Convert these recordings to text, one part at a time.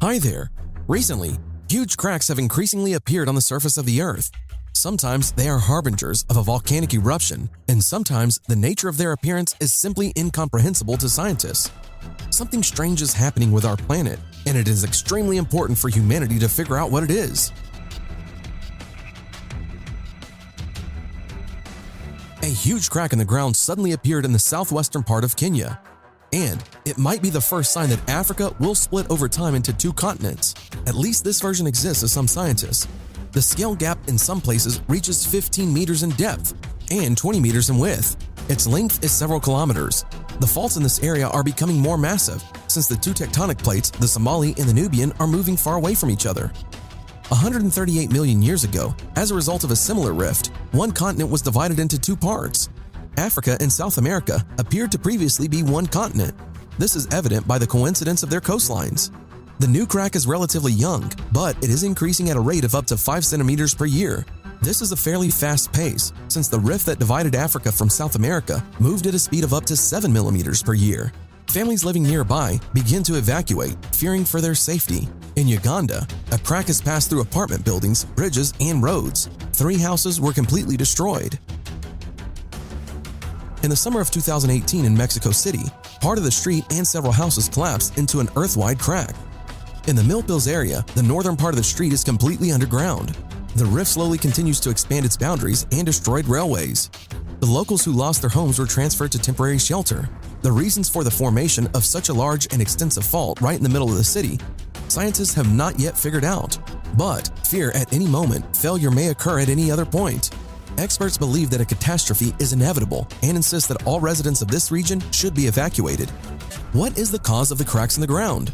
Hi there. Recently, huge cracks have increasingly appeared on the surface of the Earth. Sometimes they are harbingers of a volcanic eruption, and sometimes the nature of their appearance is simply incomprehensible to scientists. Something strange is happening with our planet, and it is extremely important for humanity to figure out what it is. A huge crack in the ground suddenly appeared in the southwestern part of Kenya. And it might be the first sign that Africa will split over time into two continents. At least this version exists to some scientists. The scale gap in some places reaches 15 meters in depth and 20 meters in width. Its length is several kilometers. The faults in this area are becoming more massive since the two tectonic plates, the Somali and the Nubian, are moving far away from each other. 138 million years ago, as a result of a similar rift, one continent was divided into two parts. Africa and South America appeared to previously be one continent. This is evident by the coincidence of their coastlines. The new crack is relatively young, but it is increasing at a rate of up to 5 centimeters per year. This is a fairly fast pace, since the rift that divided Africa from South America moved at a speed of up to 7 millimeters per year. Families living nearby begin to evacuate, fearing for their safety. In Uganda, a crack has passed through apartment buildings, bridges, and roads. 3 houses were completely destroyed. In the summer of 2018 in Mexico City, part of the street and several houses collapsed into an earth-wide crack. In the Milpills area, the northern part of the street is completely underground. The rift slowly continues to expand its boundaries and destroyed railways. The locals who lost their homes were transferred to temporary shelter. The reasons for the formation of such a large and extensive fault right in the middle of the city, scientists have not yet figured out. But fear at any moment, failure may occur at any other point. Experts believe that a catastrophe is inevitable and insist that all residents of this region should be evacuated. What is the cause of the cracks in the ground?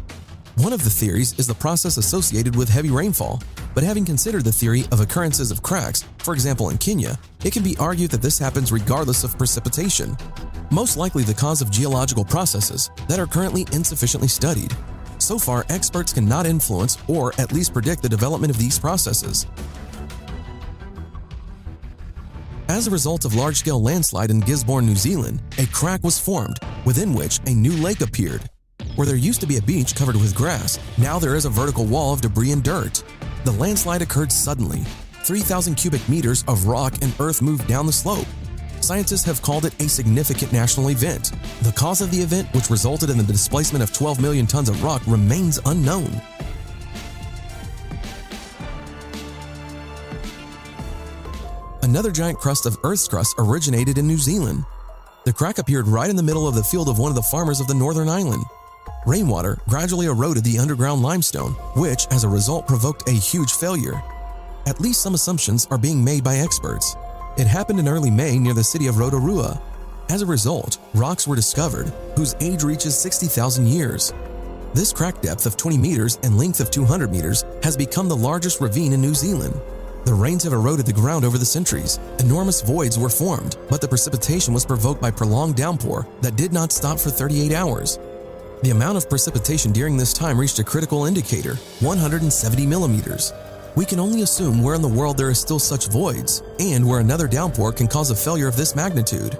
One of the theories is the process associated with heavy rainfall, but having considered the theory of occurrences of cracks, for example in Kenya, it can be argued that this happens regardless of precipitation. Most likely the cause of geological processes that are currently insufficiently studied. So far, experts cannot influence or at least predict the development of these processes. As a result of large-scale landslide in Gisborne, New Zealand, a crack was formed, within which a new lake appeared. Where there used to be a beach covered with grass, now there is a vertical wall of debris and dirt. The landslide occurred suddenly. 3,000 cubic meters of rock and earth moved down the slope. Scientists have called it a significant national event. The cause of the event, which resulted in the displacement of 12 million tons of rock, remains unknown. Another giant crust of Earth's crust originated in New Zealand. The crack appeared right in the middle of the field of one of the farmers of the northern island. Rainwater gradually eroded the underground limestone, which as a result provoked a huge failure. At least some assumptions are being made by experts. It happened in early May near the city of Rotorua. As a result, rocks were discovered, whose age reaches 60,000 years. This crack depth of 20 meters and length of 200 meters has become the largest ravine in New Zealand. The rains have eroded the ground over the centuries. Enormous voids were formed, but the precipitation was provoked by prolonged downpour that did not stop for 38 hours. The amount of precipitation during this time reached a critical indicator, 170 millimeters. We can only assume where in the world there is still such voids, and where another downpour can cause a failure of this magnitude.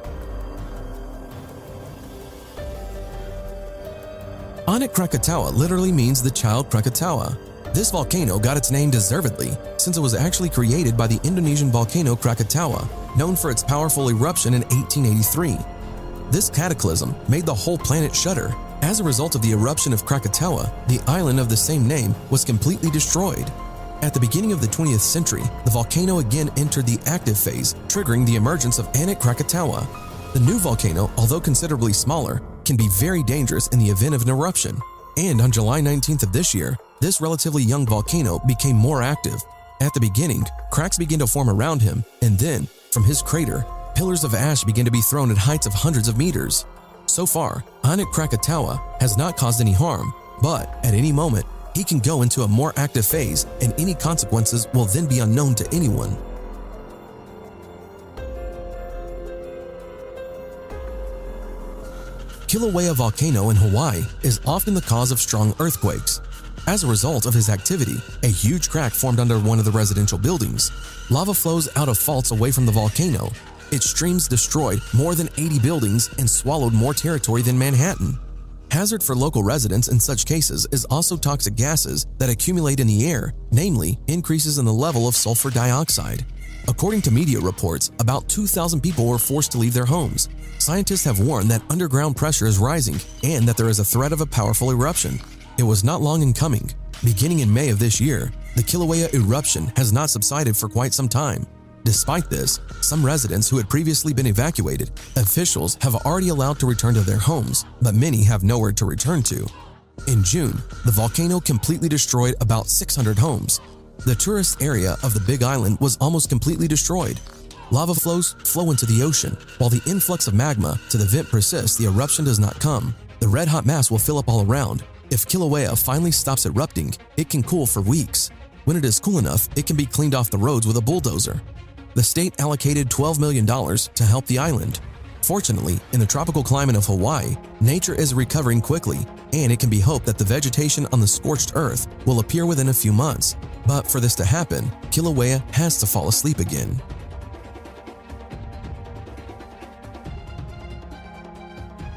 Anak Krakatawa literally means the child Krakatawa. This volcano got its name deservedly, since it was actually created by the Indonesian volcano Krakatawa, known for its powerful eruption in 1883. This cataclysm made the whole planet shudder. As a result of the eruption of Krakatawa, the island of the same name was completely destroyed. At the beginning of the 20th century, the volcano again entered the active phase, triggering the emergence of Anak Krakatawa. The new volcano, although considerably smaller, can be very dangerous in the event of an eruption. And on July 19th of this year, this relatively young volcano became more active. At the beginning, cracks began to form around him, and then, from his crater, pillars of ash began to be thrown at heights of hundreds of meters. So far, Anak Krakatawa has not caused any harm, but at any moment, he can go into a more active phase, and any consequences will then be unknown to anyone. Kilauea volcano in Hawaii is often the cause of strong earthquakes. As a result of his activity, a huge crack formed under one of the residential buildings. Lava flows out of faults away from the volcano. Its streams destroyed more than 80 buildings and swallowed more territory than Manhattan. Hazard for local residents in such cases is also toxic gases that accumulate in the air, namely increases in the level of sulfur dioxide. According to media reports, about 2,000 people were forced to leave their homes. Scientists have warned that underground pressure is rising and that there is a threat of a powerful eruption. It was not long in coming. Beginning in May of this year, the Kilauea eruption has not subsided for quite some time. Despite this, some residents who had previously been evacuated, officials have already allowed to return to their homes, but many have nowhere to return to. In June, the volcano completely destroyed about 600 homes. The tourist area of the Big Island was almost completely destroyed. Lava flows flow into the ocean. While the influx of magma to the vent persists, the eruption does not come. The red-hot mass will fill up all around. If Kilauea finally stops erupting, it can cool for weeks. When it is cool enough, it can be cleaned off the roads with a bulldozer. The state allocated $12 million to help the island. Fortunately, in the tropical climate of Hawaii, nature is recovering quickly, and it can be hoped that the vegetation on the scorched earth will appear within a few months. But for this to happen, Kilauea has to fall asleep again.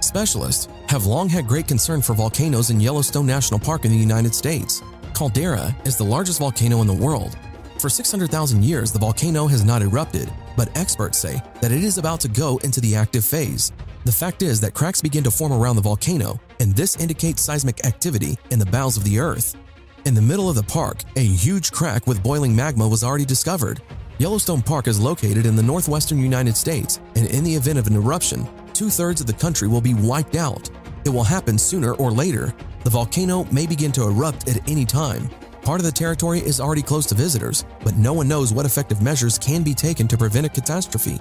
Specialists have long had great concern for volcanoes in Yellowstone National Park in the United States. Caldera is the largest volcano in the world. For 600,000 years, the volcano has not erupted, but experts say that it is about to go into the active phase. The fact is that cracks begin to form around the volcano, and this indicates seismic activity in the bowels of the earth. In the middle of the park, a huge crack with boiling magma was already discovered. Yellowstone Park is located in the northwestern United States, and in the event of an eruption, 2/3 of the country will be wiped out. It will happen sooner or later. The volcano may begin to erupt at any time. Part of the territory is already closed to visitors, but no one knows what effective measures can be taken to prevent a catastrophe.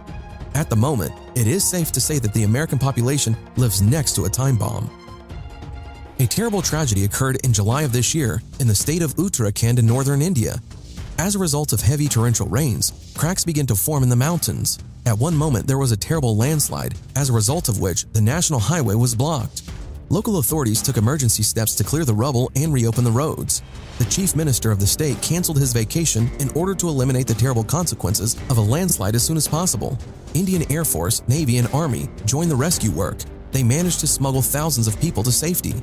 At the moment, it is safe to say that the American population lives next to a time bomb. A terrible tragedy occurred in July of this year in the state of Uttarakhand in northern India. As a result of heavy torrential rains, cracks began to form in the mountains. At one moment, there was a terrible landslide, as a result of which the national highway was blocked. Local authorities took emergency steps to clear the rubble and reopen the roads. The chief minister of the state canceled his vacation in order to eliminate the terrible consequences of a landslide as soon as possible. Indian Air Force, Navy, and Army joined the rescue work. They managed to smuggle thousands of people to safety.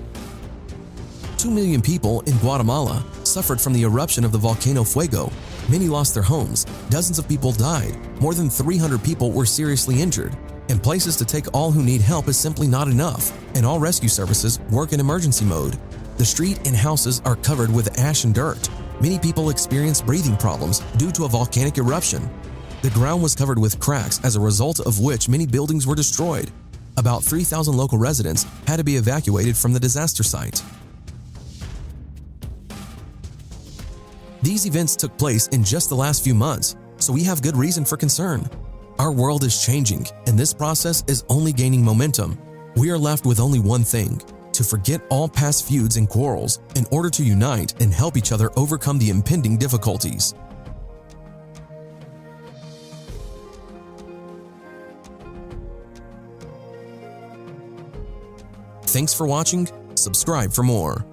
2 million people in Guatemala suffered from the eruption of the volcano Fuego. Many lost their homes, dozens of people died, more than 300 people were seriously injured, and places to take all who need help is simply not enough, and all rescue services work in emergency mode. The street and houses are covered with ash and dirt. Many people experience breathing problems due to a volcanic eruption. The ground was covered with cracks, as a result of which many buildings were destroyed. About 3,000 local residents had to be evacuated from the disaster site. These events took place in just the last few months, so we have good reason for concern. Our world is changing, and this process is only gaining momentum. We are left with only one thing: to forget all past feuds and quarrels in order to unite and help each other overcome the impending difficulties. Thanks for watching. Subscribe for more.